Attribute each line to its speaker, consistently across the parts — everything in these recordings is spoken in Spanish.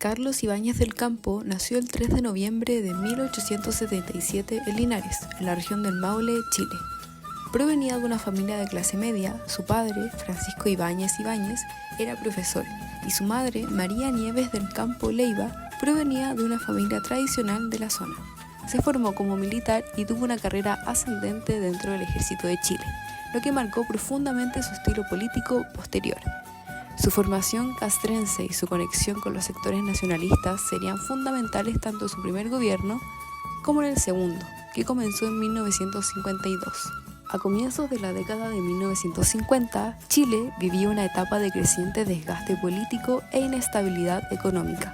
Speaker 1: Carlos Ibáñez del Campo nació el 3 de noviembre de 1877 en Linares, en la región del Maule, Chile. Provenía de una familia de clase media. Su padre, Francisco Ibáñez Ibáñez, era profesor, y su madre, María Nieves del Campo Leiva, provenía de una familia tradicional de la zona. Se formó como militar y tuvo una carrera ascendente dentro del ejército de Chile, lo que marcó profundamente su estilo político posterior. Su formación castrense y su conexión con los sectores nacionalistas serían fundamentales tanto en su primer gobierno como en el segundo, que comenzó en 1952. A comienzos de la década de 1950, Chile vivía una etapa de creciente desgaste político e inestabilidad económica.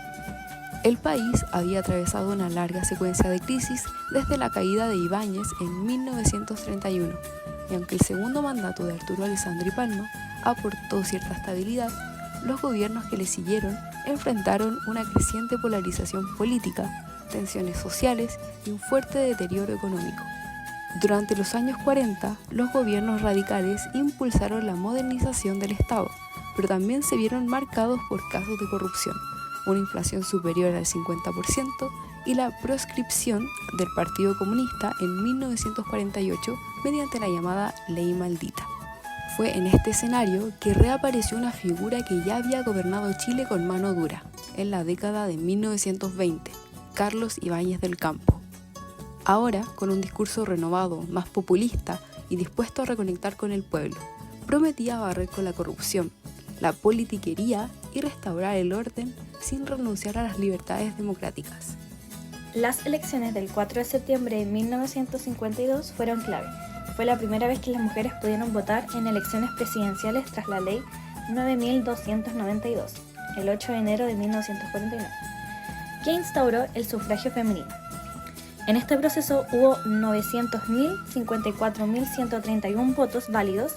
Speaker 1: El país había atravesado una larga secuencia de crisis desde la caída de Ibáñez en 1931, y aunque el segundo mandato de Arturo Alessandri Palma aportó cierta estabilidad, los gobiernos que le siguieron enfrentaron una creciente polarización política, tensiones sociales y un fuerte deterioro económico. Durante los años 40, los gobiernos radicales impulsaron la modernización del Estado, pero también se vieron marcados por casos de corrupción, una inflación superior al 50% y la proscripción del Partido Comunista en 1948 mediante la llamada Ley Maldita. Fue en este escenario que reapareció una figura que ya había gobernado Chile con mano dura, en la década de 1920, Carlos Ibáñez del Campo. Ahora, con un discurso renovado, más populista y dispuesto a reconectar con el pueblo, prometía barrer con la corrupción, la politiquería y restaurar el orden sin renunciar a las libertades democráticas.
Speaker 2: Las elecciones del 4 de septiembre de 1952 fueron clave. Fue la primera vez que las mujeres pudieron votar en elecciones presidenciales tras la ley 9292, el 8 de enero de 1949, que instauró el sufragio femenino. En este proceso hubo 900.054.131 votos válidos,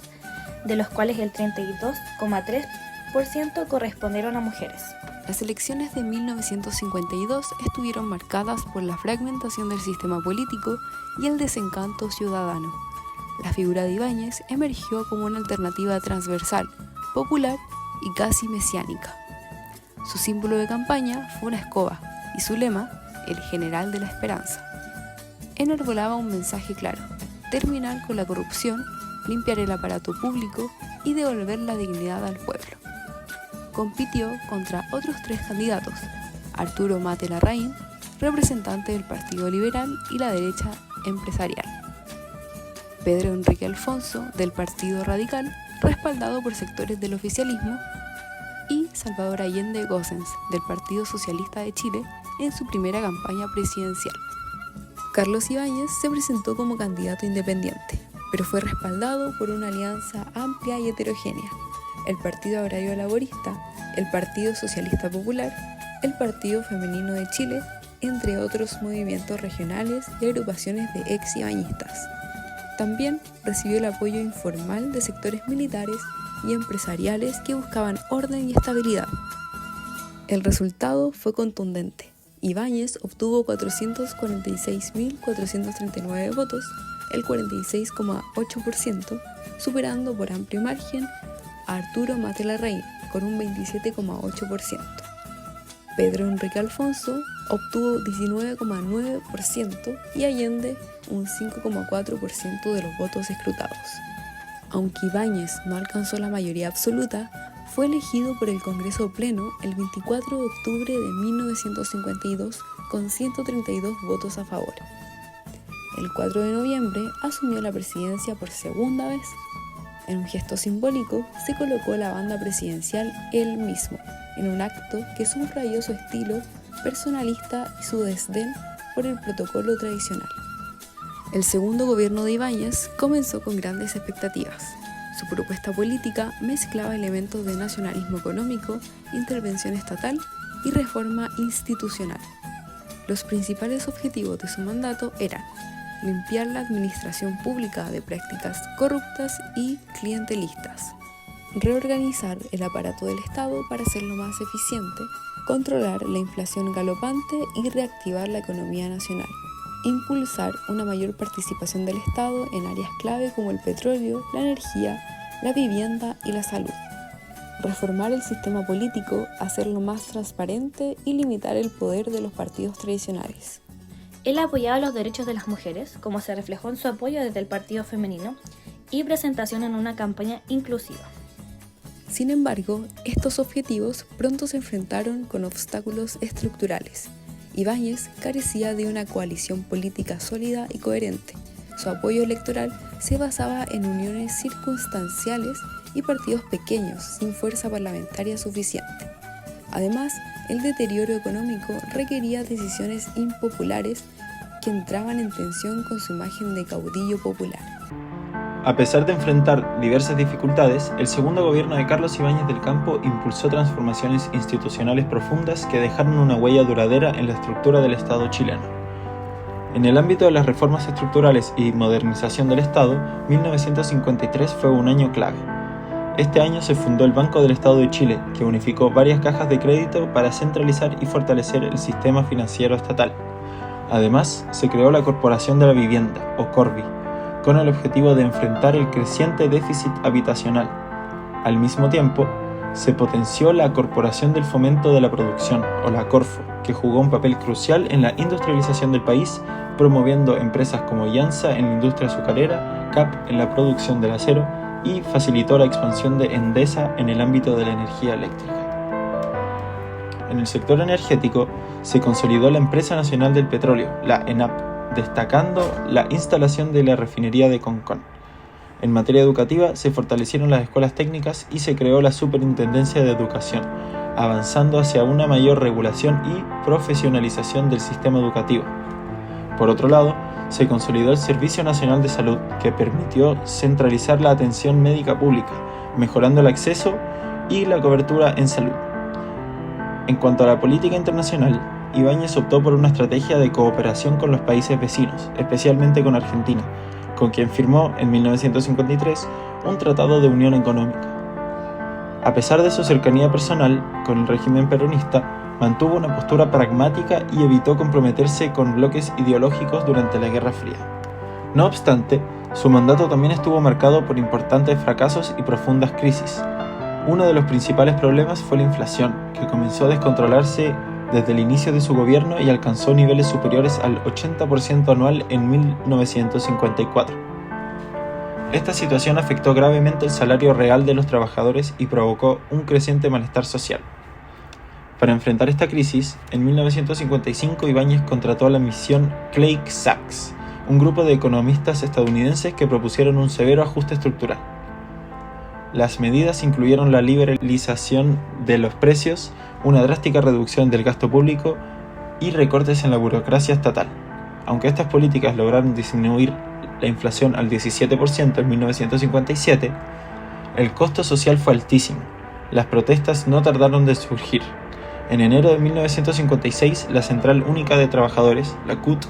Speaker 2: de los cuales el 32,3% correspondieron a mujeres.
Speaker 1: Las elecciones de 1952 estuvieron marcadas por la fragmentación del sistema político y el desencanto ciudadano. La figura de Ibáñez emergió como una alternativa transversal, popular y casi mesiánica. Su símbolo de campaña fue una escoba y su lema, el general de la esperanza. Enarbolaba un mensaje claro: terminar con la corrupción, limpiar el aparato público y devolver la dignidad al pueblo. Compitió contra otros 3 candidatos: Arturo Mate Larraín, representante del Partido Liberal y la derecha empresarial; Pedro Enrique Alfonso, del Partido Radical, respaldado por sectores del oficialismo; y Salvador Allende Gossens, del Partido Socialista de Chile, en su primera campaña presidencial. Carlos Ibáñez se presentó como candidato independiente, pero fue respaldado por una alianza amplia y heterogénea: el Partido Agrario Laborista, el Partido Socialista Popular, el Partido Femenino de Chile, entre otros movimientos regionales y agrupaciones de ex-ibañistas. También recibió el apoyo informal de sectores militares y empresariales que buscaban orden y estabilidad. El resultado fue contundente. Ibáñez obtuvo 446.439 votos, el 46,8%, superando por amplio margen a Arturo Mate Larraín con un 27,8%. Pedro Enrique Alfonso obtuvo 19,9% y Allende un 5,4% de los votos escrutados. Aunque Ibáñez no alcanzó la mayoría absoluta, fue elegido por el Congreso Pleno el 24 de octubre de 1952 con 132 votos a favor. El 4 de noviembre asumió la presidencia por segunda vez. En un gesto simbólico, se colocó la banda presidencial él mismo, en un acto que subrayó su estilo personalista y su desdén por el protocolo tradicional. El segundo gobierno de Ibáñez comenzó con grandes expectativas. Su propuesta política mezclaba elementos de nacionalismo económico, intervención estatal y reforma institucional. Los principales objetivos de su mandato eran limpiar la administración pública de prácticas corruptas y clientelistas, reorganizar el aparato del Estado para hacerlo más eficiente, controlar la inflación galopante y reactivar la economía nacional, impulsar una mayor participación del Estado en áreas clave como el petróleo, la energía, la vivienda y la salud, reformar el sistema político, hacerlo más transparente y limitar el poder de los partidos tradicionales.
Speaker 2: Él apoyaba los derechos de las mujeres, como se reflejó en su apoyo desde el partido femenino y presentación en una campaña inclusiva.
Speaker 1: Sin embargo, estos objetivos pronto se enfrentaron con obstáculos estructurales. Ibáñez carecía de una coalición política sólida y coherente. Su apoyo electoral se basaba en uniones circunstanciales y partidos pequeños sin fuerza parlamentaria suficiente. Además, el deterioro económico requería decisiones impopulares que entraban en tensión con su imagen de caudillo popular.
Speaker 3: A pesar de enfrentar diversas dificultades, el segundo gobierno de Carlos Ibáñez del Campo impulsó transformaciones institucionales profundas que dejaron una huella duradera en la estructura del Estado chileno. En el ámbito de las reformas estructurales y modernización del Estado, 1953 fue un año clave. Este año se fundó el Banco del Estado de Chile, que unificó varias cajas de crédito para centralizar y fortalecer el sistema financiero estatal. Además, se creó la Corporación de la Vivienda, o Corvi, con el objetivo de enfrentar el creciente déficit habitacional. Al mismo tiempo, se potenció la Corporación del Fomento de la Producción, o la Corfo, que jugó un papel crucial en la industrialización del país, promoviendo empresas como Iansa en la industria azucarera, CAP en la producción del acero y facilitó la expansión de Endesa en el ámbito de la energía eléctrica. En el sector energético, se consolidó la Empresa Nacional del Petróleo, la ENAP, destacando la instalación de la refinería de Concón. En materia educativa, se fortalecieron las escuelas técnicas y se creó la Superintendencia de Educación, avanzando hacia una mayor regulación y profesionalización del sistema educativo. Por otro lado, se consolidó el Servicio Nacional de Salud, que permitió centralizar la atención médica pública, mejorando el acceso y la cobertura en salud. En cuanto a la política internacional, Ibáñez optó por una estrategia de cooperación con los países vecinos, especialmente con Argentina, con quien firmó en 1953 un tratado de unión económica. A pesar de su cercanía personal con el régimen peronista, mantuvo una postura pragmática y evitó comprometerse con bloques ideológicos durante la Guerra Fría. No obstante, su mandato también estuvo marcado por importantes fracasos y profundas crisis. Uno de los principales problemas fue la inflación, que comenzó a descontrolarse desde el inicio de su gobierno y alcanzó niveles superiores al 80% anual en 1954. Esta situación afectó gravemente el salario real de los trabajadores y provocó un creciente malestar social. Para enfrentar esta crisis, en 1955 Ibáñez contrató a la misión Clay-Sachs, un grupo de economistas estadounidenses que propusieron un severo ajuste estructural. Las medidas incluyeron la liberalización de los precios, una drástica reducción del gasto público y recortes en la burocracia estatal. Aunque estas políticas lograron disminuir la inflación al 17% en 1957, el costo social fue altísimo. Las protestas no tardaron de surgir. En enero de 1956, la Central Única de Trabajadores, la CUT,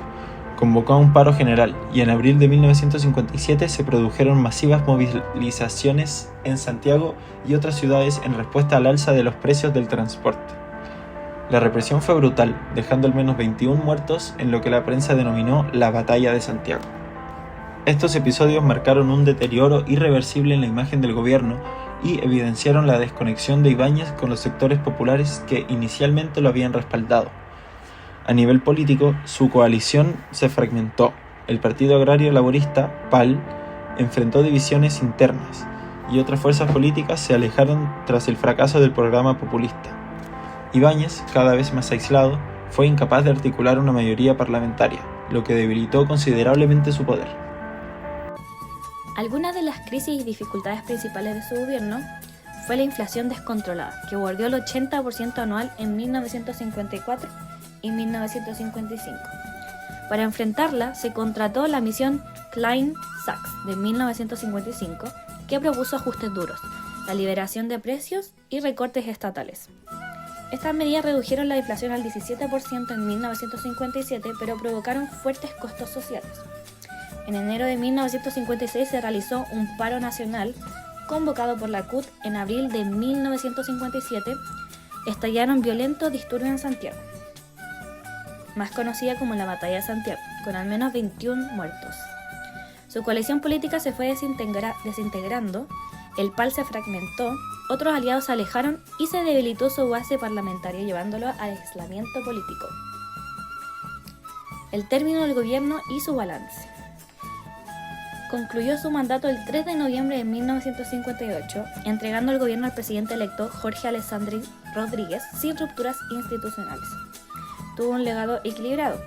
Speaker 3: convocó a un paro general y en abril de 1957 se produjeron masivas movilizaciones en Santiago y otras ciudades en respuesta al alza de los precios del transporte. La represión fue brutal, dejando al menos 21 muertos en lo que la prensa denominó la Batalla de Santiago. Estos episodios marcaron un deterioro irreversible en la imagen del gobierno y evidenciaron la desconexión de Ibáñez con los sectores populares que inicialmente lo habían respaldado. A nivel político, su coalición se fragmentó. El Partido Agrario Laborista, PAL, enfrentó divisiones internas y otras fuerzas políticas se alejaron tras el fracaso del programa populista. Ibáñez, cada vez más aislado, fue incapaz de articular una mayoría parlamentaria, lo que debilitó considerablemente su poder.
Speaker 2: Algunas de las crisis y dificultades principales de su gobierno fue la inflación descontrolada, que bordeó el 80% anual en 1954 y 1955. Para enfrentarla, se contrató la misión Klein-Sachs de 1955, que propuso ajustes duros, la liberación de precios y recortes estatales. Estas medidas redujeron la inflación al 17% en 1957, pero provocaron fuertes costos sociales. En enero de 1956 se realizó un paro nacional convocado por la CUT. En abril de 1957 estallaron violentos disturbios en Santiago, más conocida como la Batalla de Santiago, con al menos 21 muertos. Su coalición política se fue desintegrando, el PAL se fragmentó, otros aliados se alejaron y se debilitó su base parlamentaria, llevándolo al aislamiento político. El término del gobierno y su balance. Concluyó su mandato el 3 de noviembre de 1958, entregando el gobierno al presidente electo Jorge Alessandri Rodríguez sin rupturas institucionales. Tuvo un legado equilibrado.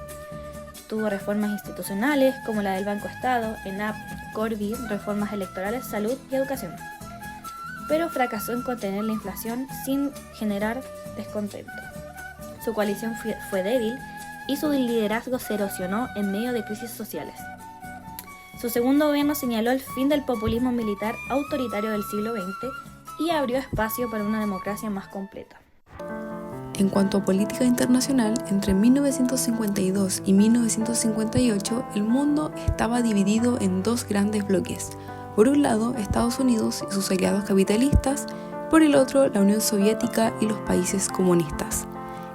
Speaker 2: Tuvo reformas institucionales como la del Banco Estado, ENAP, Corby, reformas electorales, salud y educación. Pero fracasó en contener la inflación sin generar descontento. Su coalición fue débil y su liderazgo se erosionó en medio de crisis sociales. Su segundo gobierno señaló el fin del populismo militar autoritario del siglo XX y abrió espacio para una democracia más completa.
Speaker 1: En cuanto a política internacional, entre 1952 y 1958 el mundo estaba dividido en dos grandes bloques. Por un lado, Estados Unidos y sus aliados capitalistas, por el otro, la Unión Soviética y los países comunistas.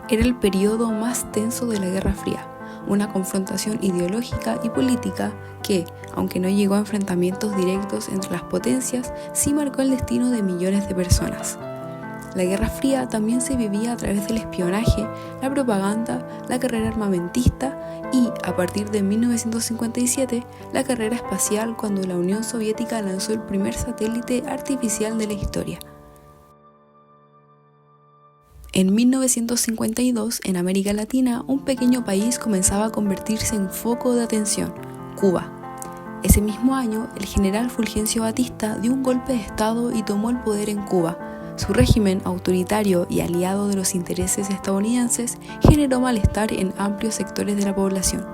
Speaker 1: Era el periodo más tenso de la Guerra Fría, una confrontación ideológica y política que, aunque no llegó a enfrentamientos directos entre las potencias, sí marcó el destino de millones de personas. La Guerra Fría también se vivía a través del espionaje, la propaganda, la carrera armamentista y, a partir de 1957, la carrera espacial cuando la Unión Soviética lanzó el primer satélite artificial de la historia. En 1952, en América Latina, un pequeño país comenzaba a convertirse en foco de atención, Cuba. Ese mismo año, el general Fulgencio Batista dio un golpe de Estado y tomó el poder en Cuba. Su régimen autoritario y aliado de los intereses estadounidenses generó malestar en amplios sectores de la población.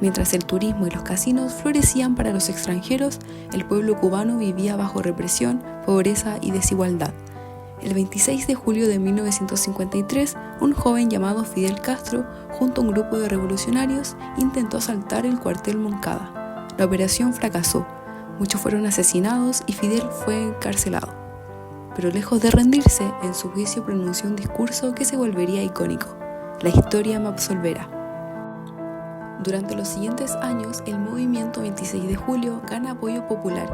Speaker 1: Mientras el turismo y los casinos florecían para los extranjeros, el pueblo cubano vivía bajo represión, pobreza y desigualdad. El 26 de julio de 1953, un joven llamado Fidel Castro, junto a un grupo de revolucionarios, intentó asaltar el cuartel Moncada. La operación fracasó, muchos fueron asesinados y Fidel fue encarcelado. Pero lejos de rendirse, en su juicio pronunció un discurso que se volvería icónico: "La historia me absolverá". Durante los siguientes años, el movimiento 26 de julio gana apoyo popular,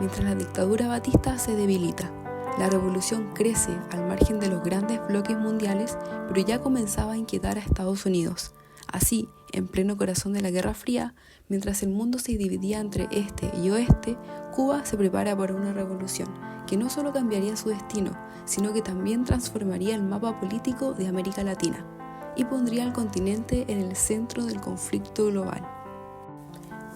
Speaker 1: mientras la dictadura batista se debilita. La revolución crece al margen de los grandes bloques mundiales, pero ya comenzaba a inquietar a Estados Unidos. Así, en pleno corazón de la Guerra Fría, mientras el mundo se dividía entre este y oeste, Cuba se prepara para una revolución que no solo cambiaría su destino, sino que también transformaría el mapa político de América Latina y pondría al continente en el centro del conflicto global.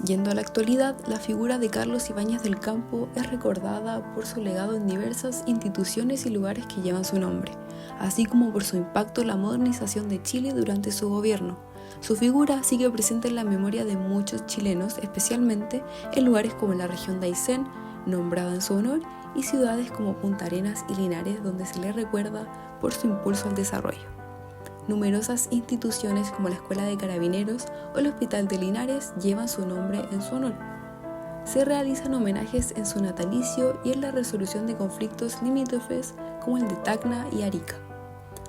Speaker 1: Yendo a la actualidad, la figura de Carlos Ibáñez del Campo es recordada por su legado en diversas instituciones y lugares que llevan su nombre, así como por su impacto en la modernización de Chile durante su gobierno. Su figura sigue presente en la memoria de muchos chilenos, especialmente en lugares como la región de Aysén, nombrada en su honor, y ciudades como Punta Arenas y Linares, donde se le recuerda por su impulso al desarrollo. Numerosas instituciones como la Escuela de Carabineros o el Hospital de Linares llevan su nombre en su honor. Se realizan homenajes en su natalicio y en la resolución de conflictos limítrofes como el de Tacna y Arica.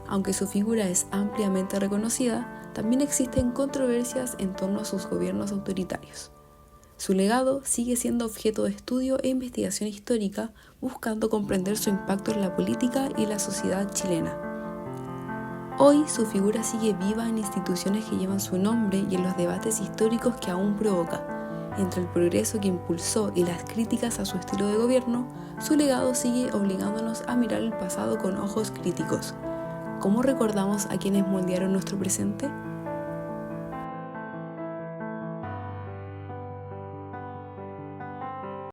Speaker 1: Aunque su figura es ampliamente reconocida, también existen controversias en torno a sus gobiernos autoritarios. Su legado sigue siendo objeto de estudio e investigación histórica, buscando comprender su impacto en la política y la sociedad chilena. Hoy su figura sigue viva en instituciones que llevan su nombre y en los debates históricos que aún provoca. Entre el progreso que impulsó y las críticas a su estilo de gobierno, su legado sigue obligándonos a mirar el pasado con ojos críticos. ¿Cómo recordamos a quienes moldearon nuestro presente?